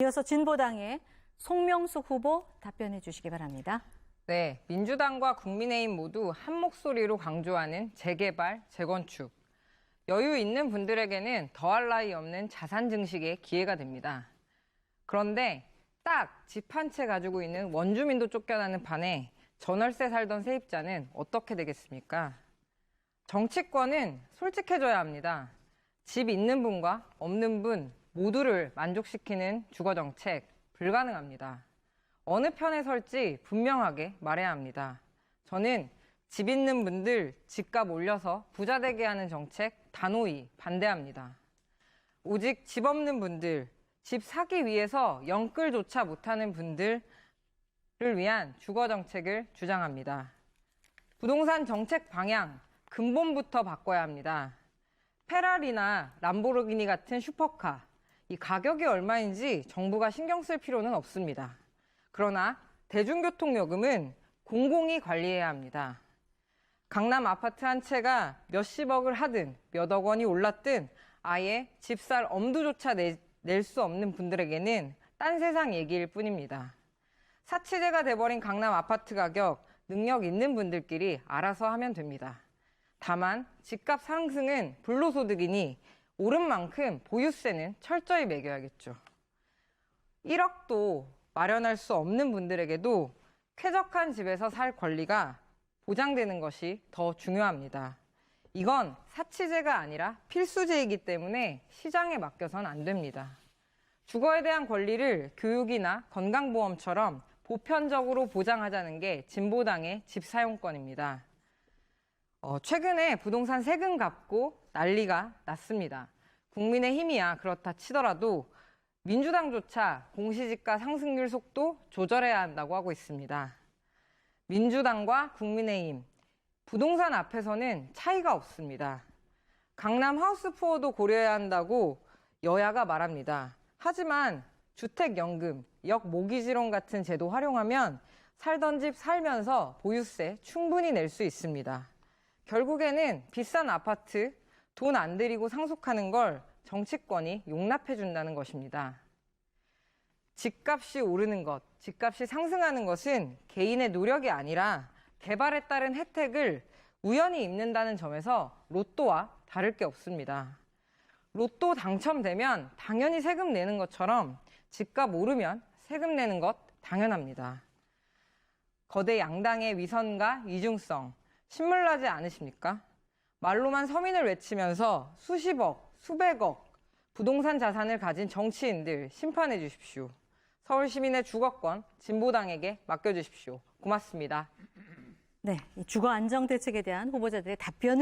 이어서 진보당의 송명숙 후보 답변해 주시기 바랍니다. 네, 민주당과 국민의힘 모두 한 목소리로 강조하는 재개발, 재건축. 여유 있는 분들에게는 더할 나위 없는 자산 증식의 기회가 됩니다. 그런데 딱 집 한 채 가지고 있는 원주민도 쫓겨나는 판에 전월세 살던 세입자는 어떻게 되겠습니까? 정치권은 솔직해져야 합니다. 집 있는 분과 없는 분 모두를 만족시키는 주거정책 불가능합니다. 어느 편에 설지 분명하게 말해야 합니다. 저는 집 있는 분들 집값 올려서 부자 되게 하는 정책 단호히 반대합니다. 오직 집 없는 분들, 집 사기 위해서 영끌조차 못하는 분들을 위한 주거정책을 주장합니다. 부동산 정책 방향, 근본부터 바꿔야 합니다. 페라리나 람보르기니 같은 슈퍼카, 이 가격이 얼마인지 정부가 신경 쓸 필요는 없습니다. 그러나 대중교통요금은 공공이 관리해야 합니다. 강남 아파트 한 채가 몇십억을 하든 몇억 원이 올랐든 아예 집 살 엄두조차 낼 수 없는 분들에게는 딴 세상 얘기일 뿐입니다. 사치제가 돼버린 강남 아파트 가격, 능력 있는 분들끼리 알아서 하면 됩니다. 다만 집값 상승은 불로소득이니 오른 만큼 보유세는 철저히 매겨야겠죠. 1억도 마련할 수 없는 분들에게도 쾌적한 집에서 살 권리가 보장되는 것이 더 중요합니다. 이건 사치제가 아니라 필수제이기 때문에 시장에 맡겨선 안 됩니다. 주거에 대한 권리를 교육이나 건강보험처럼 보편적으로 보장하자는 게 진보당의 집사용권입니다. 최근에 부동산 세금 갚고 난리가 났습니다. 국민의힘이야 그렇다 치더라도 민주당조차 공시지가 상승률 속도 조절해야 한다고 하고 있습니다. 민주당과 국민의힘, 부동산 앞에서는 차이가 없습니다. 강남 하우스푸어도 고려해야 한다고 여야가 말합니다. 하지만 주택연금, 역모기지론 같은 제도 활용하면 살던 집 살면서 보유세 충분히 낼 수 있습니다. 결국에는 비싼 아파트, 돈 안 들이고 상속하는 걸 정치권이 용납해 준다는 것입니다. 집값이 오르는 것, 집값이 상승하는 것은 개인의 노력이 아니라 개발에 따른 혜택을 우연히 입는다는 점에서 로또와 다를 게 없습니다. 로또 당첨되면 당연히 세금 내는 것처럼 집값 오르면 세금 내는 것 당연합니다. 거대 양당의 위선과 이중성, 신물나지 않으십니까? 말로만 서민을 외치면서 수십억, 수백억 부동산 자산을 가진 정치인들 심판해 주십시오. 서울 시민의 주거권 진보당에게 맡겨주십시오. 고맙습니다. 네, 이 주거 안정 대책에 대한 후보자들의 답변을